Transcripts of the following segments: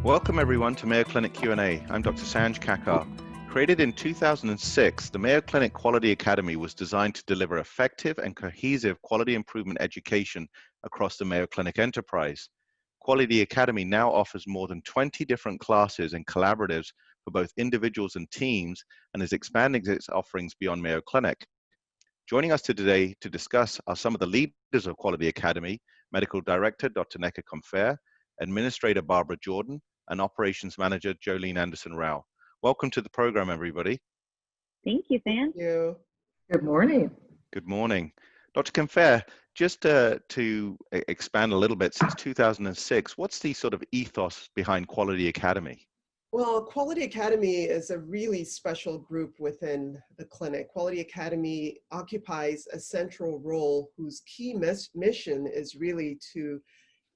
Welcome everyone to Mayo Clinic Q&A. I'm Dr. Sanj Kakar. Created in 2006, the Mayo Clinic Quality Academy was designed to deliver effective and cohesive quality improvement education across the Mayo Clinic enterprise. Quality Academy now offers more than 20 different classes and collaboratives for both individuals and teams, and is expanding its offerings beyond Mayo Clinic. Joining us today to discuss are some of the leaders of Quality Academy: Medical Director Dr. Nneka Comfere, Administrator Barbara Jordan, and Operations Manager Jolene Anderson-Rau. Welcome to the program, everybody. Thank you, Sam. Thank you. Good morning. Good morning. Dr. Comfere, just to expand a little bit, since 2006, what's the sort of ethos behind Quality Academy? Well, Quality Academy is a really special group within the clinic. Quality Academy occupies a central role whose key mission is really to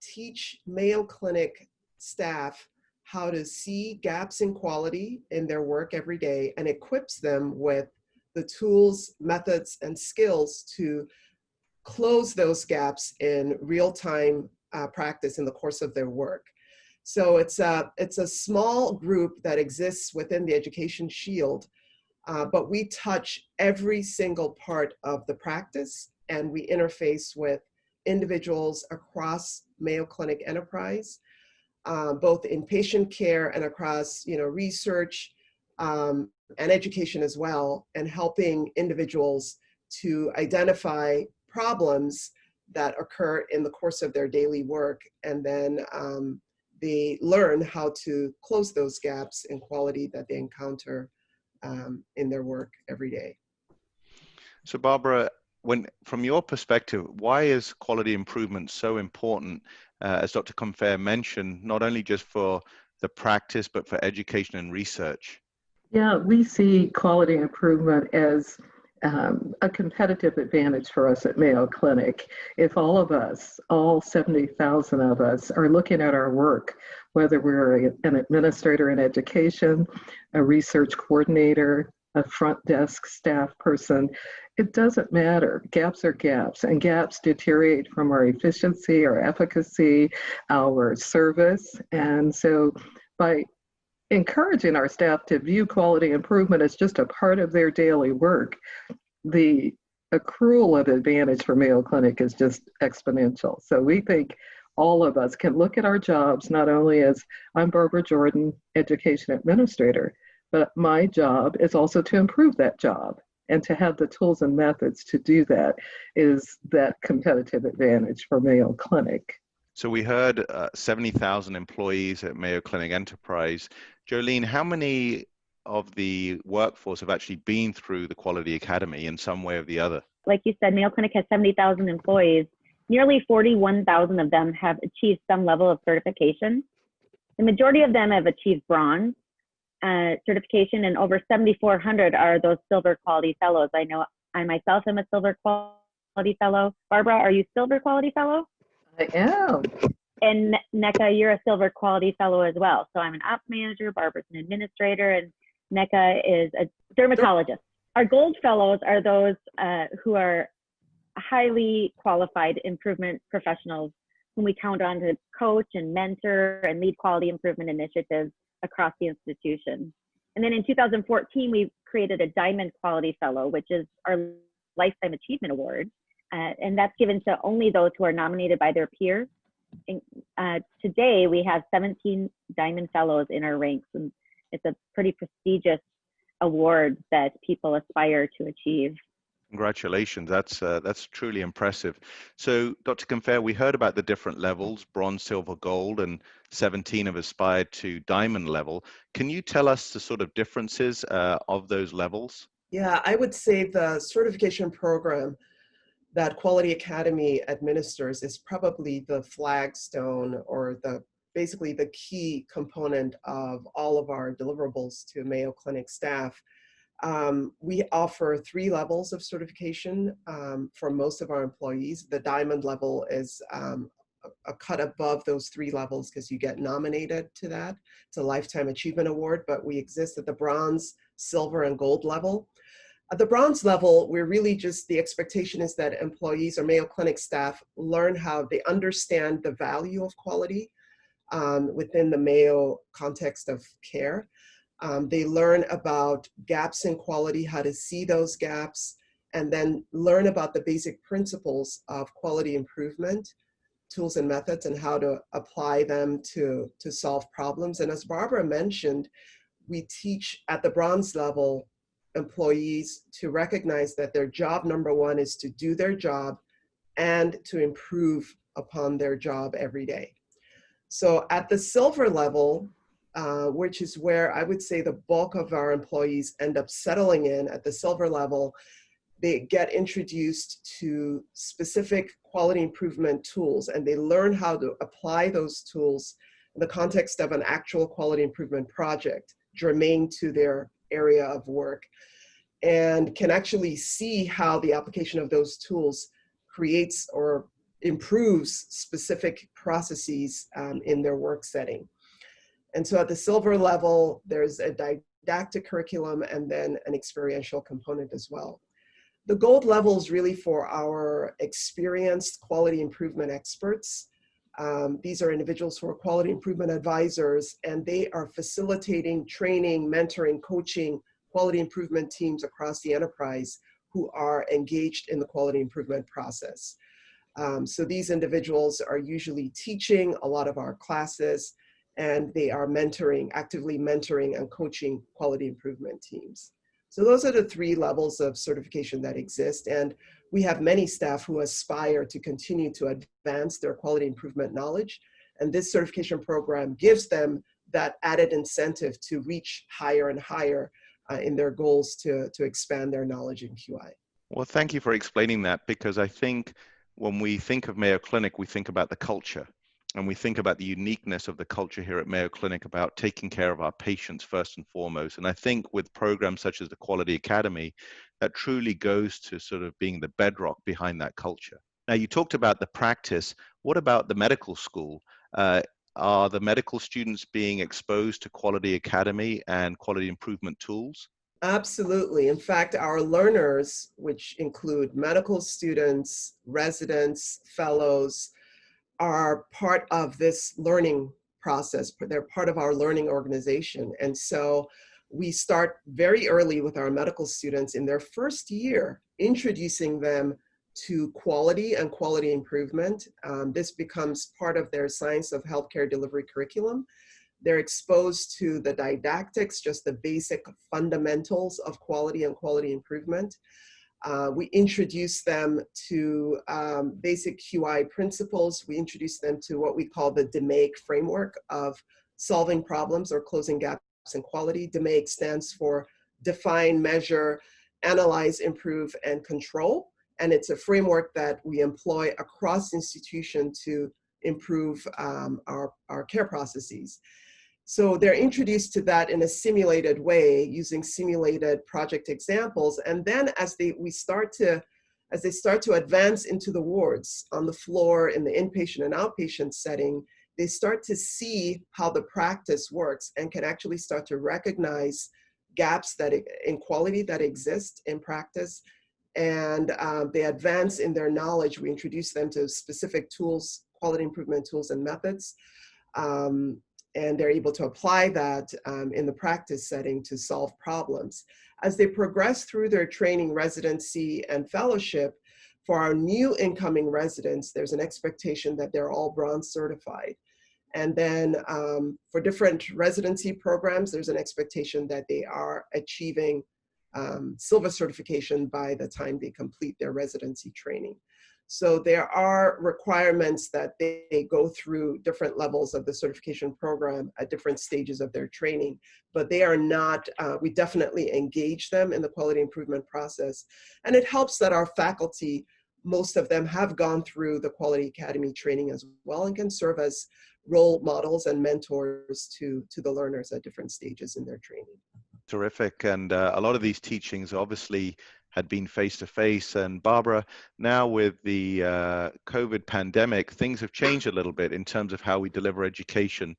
teach Mayo Clinic staff how to see gaps in quality in their work every day and equips them with the tools, methods, and skills to close those gaps in real-time practice in the course of their work. So it's a small group that exists within the education shield, but we touch every single part of the practice, and we interface with individuals across Mayo Clinic enterprise, both in patient care and across research and education as well, and helping individuals to identify problems that occur in the course of their daily work, and then they learn how to close those gaps in quality that they encounter in their work every day. So Barbara, from your perspective, why is quality improvement so important, as Dr. Comfere mentioned, not only just for the practice, but for education and research? Yeah, we see quality improvement as a competitive advantage for us at Mayo Clinic. If all of us, all 70,000 of us, are looking at our work, whether we're an administrator in education, a research coordinator, a front desk staff person, it doesn't matter. Gaps are gaps, and gaps deteriorate from our efficiency, our efficacy, our service. And so by encouraging our staff to view quality improvement as just a part of their daily work, the accrual of advantage for Mayo Clinic is just exponential. So we think all of us can look at our jobs not only as, I'm Barbara Jordan, education administrator, but my job is also to improve that job, and to have the tools and methods to do that is that competitive advantage for Mayo Clinic. So we heard 70,000 employees at Mayo Clinic Enterprise. Jolene, how many of the workforce have actually been through the Quality Academy in some way or the other? Like you said, Mayo Clinic has 70,000 employees. Nearly 41,000 of them have achieved some level of certification. The majority of them have achieved bronze certification, and over 7,400 are those silver quality fellows. I know I myself am a silver quality fellow. Barbara, are you silver quality fellow? I am. And Nneka, you're a silver quality fellow as well. So I'm an ops manager, Barbara's an administrator, and Nneka is a dermatologist. Our gold fellows are those who are highly qualified improvement professionals whom we count on to coach and mentor and lead quality improvement initiatives across the institution. And then in 2014, we created a Diamond Quality Fellow, which is our Lifetime Achievement Award. And that's given to only those who are nominated by their peers. Today, we have 17 Diamond Fellows in our ranks, and it's a pretty prestigious award that people aspire to achieve. Congratulations, that's truly impressive. So Dr. Comfere, we heard about the different levels, bronze, silver, gold, and 17 have aspired to diamond level. Can you tell us the sort of differences of those levels? Yeah, I would say the certification program that Quality Academy administers is probably the flagstone, or basically the key component of all of our deliverables to Mayo Clinic staff. We offer 3 levels of certification for most of our employees. The diamond level is a cut above those 3 levels because you get nominated to that. It's a Lifetime Achievement Award, but we exist at the bronze, silver, and gold level. At the bronze level, we're really just, the expectation is that employees or Mayo Clinic staff learn how they understand the value of quality, within the Mayo context of care. They learn about gaps in quality, how to see those gaps, and then learn about the basic principles of quality improvement, tools and methods, and how to apply them to solve problems. And as Barbara mentioned, we teach at the bronze level employees to recognize that their job number one is to do their job and to improve upon their job every day. So at the silver level, which is where I would say the bulk of our employees end up settling in at the silver level, they get introduced to specific quality improvement tools, and they learn how to apply those tools in the context of an actual quality improvement project germane to their area of work, and can actually see how the application of those tools creates or improves specific processes in their work setting. And so at the silver level, there's a didactic curriculum and then an experiential component as well. The gold level is really for our experienced quality improvement experts. These are individuals who are quality improvement advisors, and they are facilitating training, mentoring, coaching quality improvement teams across the enterprise who are engaged in the quality improvement process. So these individuals are usually teaching a lot of our classes, and they are mentoring, actively mentoring and coaching quality improvement teams. So those are the three levels of certification that exist. And we have many staff who aspire to continue to advance their quality improvement knowledge. And this certification program gives them that added incentive to reach higher and higher in their goals to expand their knowledge in QI. Well, thank you for explaining that, because I think when we think of Mayo Clinic, we think about the culture. And we think about the uniqueness of the culture here at Mayo Clinic about taking care of our patients first and foremost. And I think with programs such as the Quality Academy, that truly goes to sort of being the bedrock behind that culture. Now, you talked about the practice. What about the medical school? Are the medical students being exposed to Quality Academy and quality improvement tools? Absolutely. In fact, our learners, which include medical students, residents, fellows, are part of this learning process. They're part of our learning organization. And so we start very early with our medical students in their first year, introducing them to quality and quality improvement. This becomes part of their science of healthcare delivery curriculum. They're exposed to the didactics, just the basic fundamentals of quality and quality improvement. We introduce them to basic QI principles. We introduce them to what we call the DMAIC framework of solving problems or closing gaps in quality. DMAIC stands for define, measure, analyze, improve, and control. And it's a framework that we employ across the institution to improve our care processes. So they're introduced to that in a simulated way using simulated project examples. And then as they start to advance into the wards on the floor in the inpatient and outpatient setting, they start to see how the practice works and can actually start to recognize gaps in quality that exist in practice. And they advance in their knowledge. We introduce them to specific tools, quality improvement tools and methods. And they're able to apply that in the practice setting to solve problems. As they progress through their training, residency, and fellowship, for our new incoming residents, there's an expectation that they're all bronze certified. And then for different residency programs, there's an expectation that they are achieving silver certification by the time they complete their residency training. So there are requirements that they go through different levels of the certification program at different stages of their training, but they are not, we definitely engage them in the quality improvement process. And it helps that our faculty, most of them have gone through the Quality Academy training as well and can serve as role models and mentors to the learners at different stages in their training. Terrific. And a lot of these teachings obviously had been face-to-face. And Barbara, now with the COVID pandemic, things have changed a little bit in terms of how we deliver education.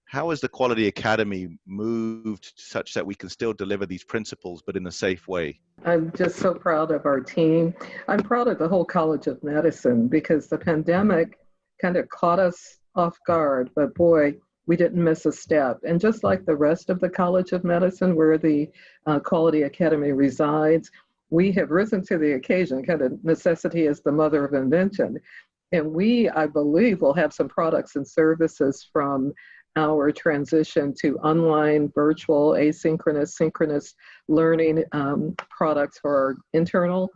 How has the Quality Academy moved such that we can still deliver these principles, but in a safe way? I'm just so proud of our team. I'm proud of the whole College of Medicine because the pandemic kind of caught us off guard, but boy, we didn't miss a step. And just like the rest of the College of Medicine, where the Quality Academy resides, we have risen to the occasion. Kind of necessity is the mother of invention. And we, I believe, will have some products and services from our transition to online, virtual, asynchronous, synchronous learning products for our internal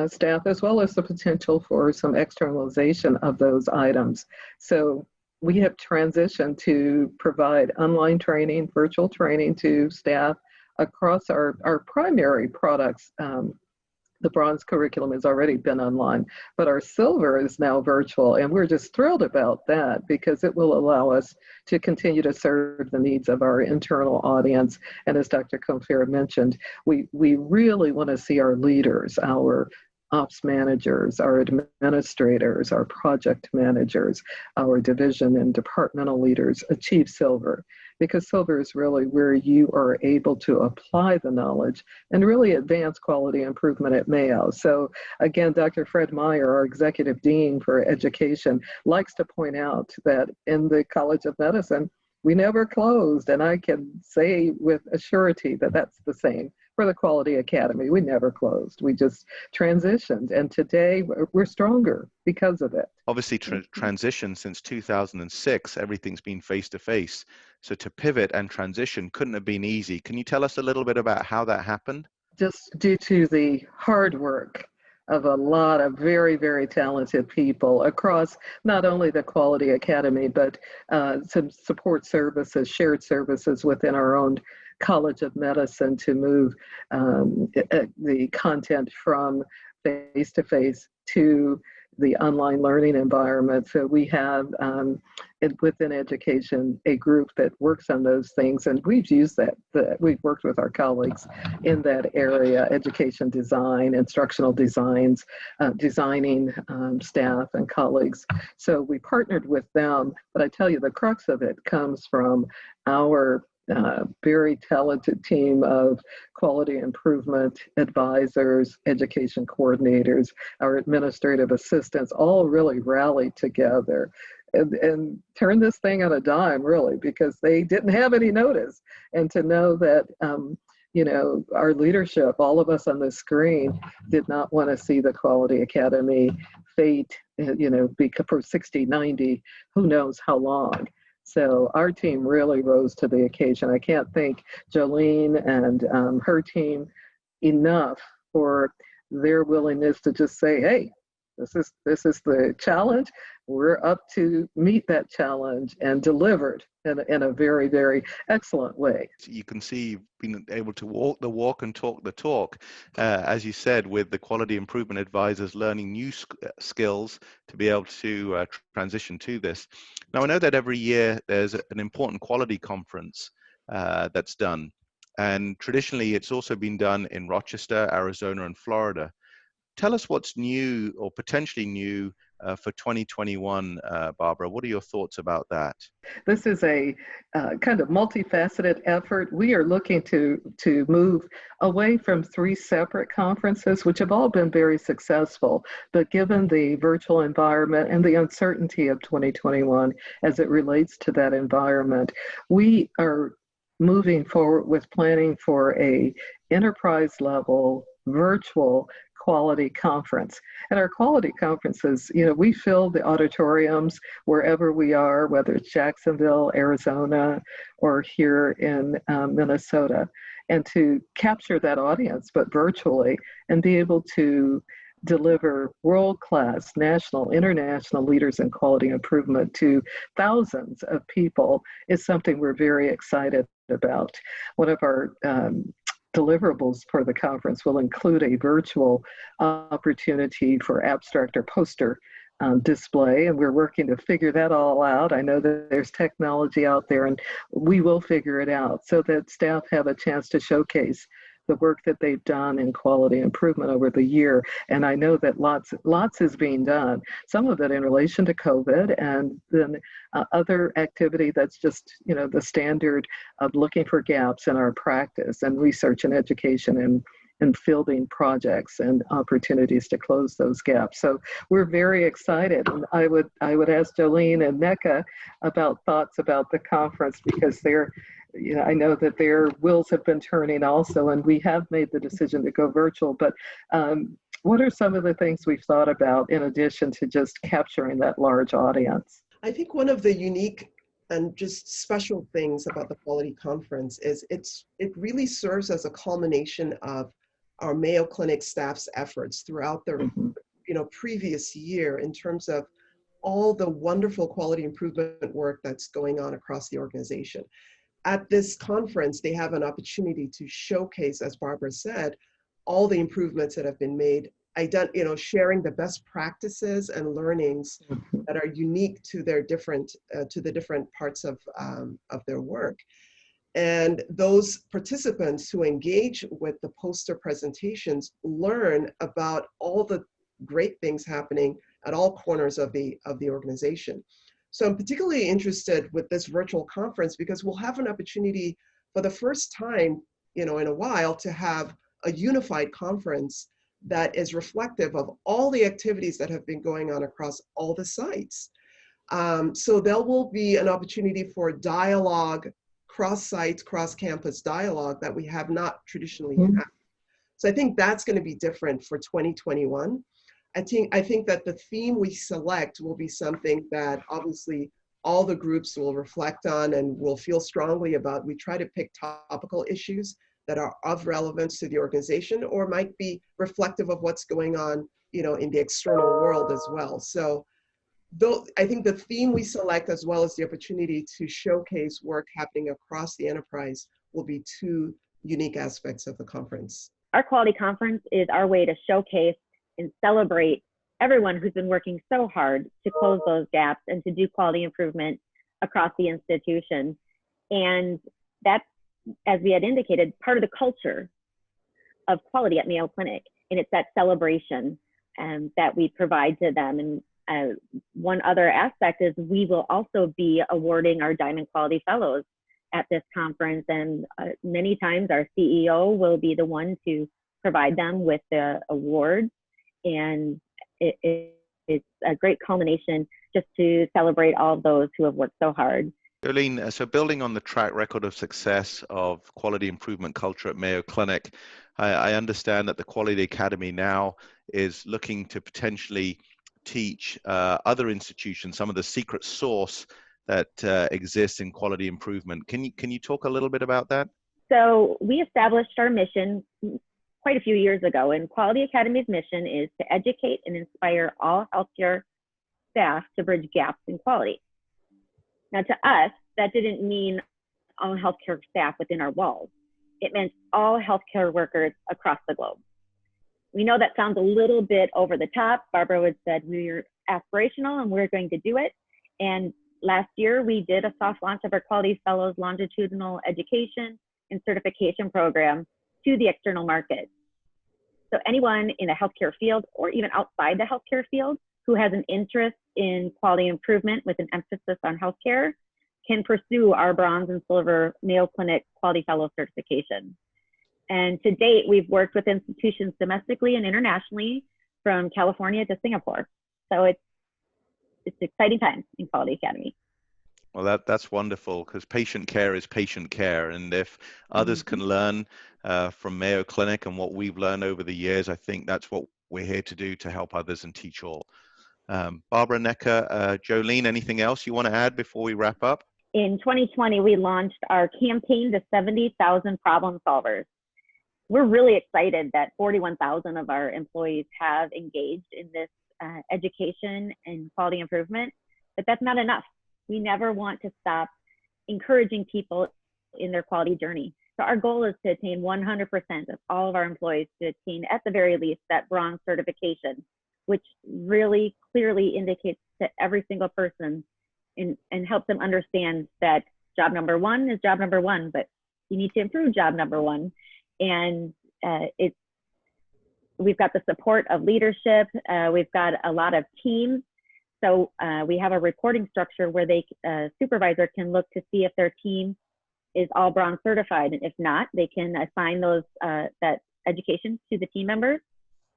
staff, as well as the potential for some externalization of those items. So we have transitioned to provide online training, virtual training to staff across our primary products. The bronze curriculum has already been online, but our silver is now virtual, and we're just thrilled about that because it will allow us to continue to serve the needs of our internal audience. And as Dr. Comfere mentioned, we really want to see our leaders, our ops managers, our administrators, our project managers, our division and departmental leaders achieve silver, because silver is really where you are able to apply the knowledge and really advance quality improvement at Mayo. So again, Dr. Fred Meyer, our executive dean for education, likes to point out that in the College of Medicine, we never closed, and I can say with a surety that that's the same for the Quality Academy. We never closed. We just transitioned, and today we're stronger because of it. Obviously, transition since 2006, everything's been face-to-face. So to pivot and transition couldn't have been easy. Can you tell us a little bit about how that happened? Just due to the hard work of a lot of very, very talented people across not only the Quality Academy, but some support services, shared services within our own College of Medicine to move the content from face-to-face to the online learning environment. So we have within education a group that works on those things, and we've used that. We've worked with our colleagues in that area: education design, instructional designs, designing staff and colleagues. So we partnered with them, but I tell you, the crux of it comes from our very talented team of quality improvement advisors, education coordinators, our administrative assistants, all really rallied together and turned this thing on a dime, really, because they didn't have any notice. And to know that, our leadership, all of us on the screen, did not want to see the Quality Academy fate, for 60, 90, who knows how long. So our team really rose to the occasion. I can't thank Jolene and her team enough for their willingness to just say, hey, this is the challenge. We're up to meet that challenge, and delivered in a very, very excellent way. You can see you've been able to walk the walk and talk the talk, as you said, with the quality improvement advisors learning new skills to be able to transition to this. Now, I know that every year there's an important quality conference that's done, and traditionally it's also been done in Rochester, Arizona, and Florida. Tell us what's new or potentially new for 2021, Barbara. What are your thoughts about that? This is a kind of multifaceted effort. We are looking to move away from 3 separate conferences, which have all been very successful. But given the virtual environment and the uncertainty of 2021 as it relates to that environment, we are moving forward with planning for a enterprise level virtual quality conference. And our quality conferences, we fill the auditoriums wherever we are, whether it's Jacksonville, Arizona, or here in Minnesota, and to capture that audience, but virtually, and be able to deliver world-class national, international leaders in quality improvement to thousands of people is something we're very excited about. One of our deliverables for the conference will include a virtual opportunity for abstract or poster display, and we're working to figure that all out. I know that there's technology out there, and we will figure it out so that staff have a chance to showcase the work that they've done in quality improvement over the year. And I know that lots is being done, some of it in relation to COVID, and then other activity that's just, the standard of looking for gaps in our practice and research and education and fielding projects and opportunities to close those gaps. So we're very excited. And I would ask Jolene and Nneka about thoughts about the conference, because I know that their wheels have been turning also, and we have made the decision to go virtual. But what are some of the things we've thought about in addition to just capturing that large audience? I think one of the unique and just special things about the Quality Conference is it really serves as a culmination of our Mayo Clinic staff's efforts throughout the previous year in terms of all the wonderful quality improvement work that's going on across the organization. At this conference, they have an opportunity to showcase, as Barbara said, all the improvements that have been made, sharing the best practices and learnings that are unique to their to the different parts of their work. And those participants who engage with the poster presentations learn about all the great things happening at all corners of the organization. So I'm particularly interested with this virtual conference because we'll have an opportunity for the first time, in a while, to have a unified conference that is reflective of all the activities that have been going on across all the sites. So there will be an opportunity for dialogue, cross-site, cross-campus dialogue that we have not traditionally had. So I think that's going to be different for 2021. I think that the theme we select will be something that obviously all the groups will reflect on and will feel strongly about. We try to pick topical issues that are of relevance to the organization or might be reflective of what's going on, in the external world as well. So I think the theme we select, as well as the opportunity to showcase work happening across the enterprise, will be two unique aspects of the conference. Our quality conference is our way to showcase and celebrate everyone who's been working so hard to close those gaps and to do quality improvement across the institution. And that's, as we had indicated, part of the culture of quality at Mayo Clinic. And it's that celebration that we provide to them. And one other aspect is we will also be awarding our Diamond Quality Fellows at this conference. And many times our CEO will be the one to provide them with the awards. And it's a great culmination just to celebrate all of those who have worked so hard. Jolene, so building on the track record of success of quality improvement culture at Mayo Clinic, I understand that the Quality Academy now is looking to potentially teach other institutions some of the secret sauce that exists in quality improvement. Can you talk a little bit about that? So we established our mission quite a few years ago, and Quality Academy's mission is to educate and inspire all healthcare staff to bridge gaps in quality. Now, to us, that didn't mean all healthcare staff within our walls. It meant all healthcare workers across the globe. We know that sounds a little bit over the top. Barbara would said we're aspirational and we're going to do it. And last year, we did a soft launch of our Quality Fellows longitudinal education and certification program to the external market. So anyone in the healthcare field or even outside the healthcare field who has an interest in quality improvement with an emphasis on healthcare can pursue our bronze and silver Mayo Clinic Quality Fellow certification. And to date, we've worked with institutions domestically and internationally from California to Singapore. So it's exciting times in Quality Academy. Well, that's wonderful, because patient care is patient care. And if others can learn from Mayo Clinic and what we've learned over the years, I think that's what we're here to do, to help others and teach all. Barbara, Nneka, Jolene, anything else you want to add before we wrap up? In 2020, we launched our campaign to 70,000 problem solvers. We're really excited that 41,000 of our employees have engaged in this education and quality improvement, but that's not enough. We never want to stop encouraging people in their quality journey. So our goal is to attain 100% of all of our employees to attain, at the very least, that bronze certification, which really clearly indicates to every single person and helps them understand that job number one is job number one, but you need to improve job number one. And we've got the support of leadership. We've got a lot of teams. So we have a reporting structure where supervisor can look to see if their team is all bronze certified. And if not, they can assign those that education to the team members.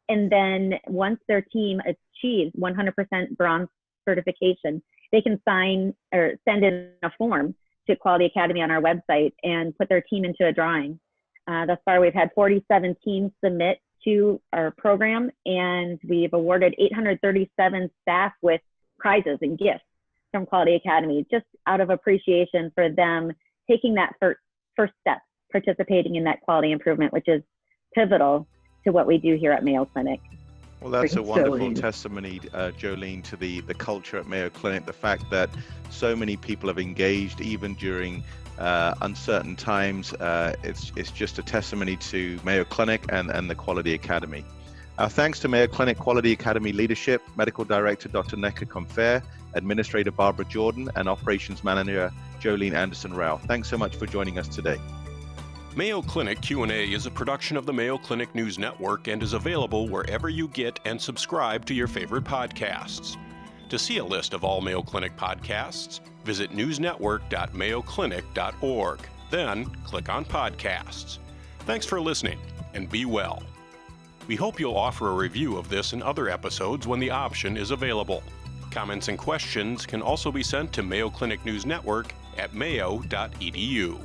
And then once their team achieves 100% bronze certification, they can sign or send in a form to Quality Academy on our website and put their team into a drawing. Thus far, we've had 47 teams submit to our program, and we've awarded 837 staff with prizes and gifts from Quality Academy, just out of appreciation for them taking that first step, participating in that quality improvement, which is pivotal to what we do here at Mayo Clinic. Well, that's a wonderful Jolene. testimony, Jolene, to the culture at Mayo Clinic, the fact that so many people have engaged even during uncertain times. It's just a testimony to Mayo Clinic and the Quality Academy. Our thanks to Mayo Clinic Quality Academy leadership, Medical Director Dr. Nneka Comfere, Administrator Barbara Jordan, and Operations Manager Jolene Anderson-Rau. Thanks so much for joining us today. Mayo Clinic Q&A is a production of the Mayo Clinic News Network and is available wherever you get and subscribe to your favorite podcasts. To see a list of all Mayo Clinic podcasts, visit newsnetwork.mayoclinic.org. Then click on Podcasts. Thanks for listening, and be well. We hope you'll offer a review of this and other episodes when the option is available. Comments and questions can also be sent to Mayo Clinic News Network at mayo.edu.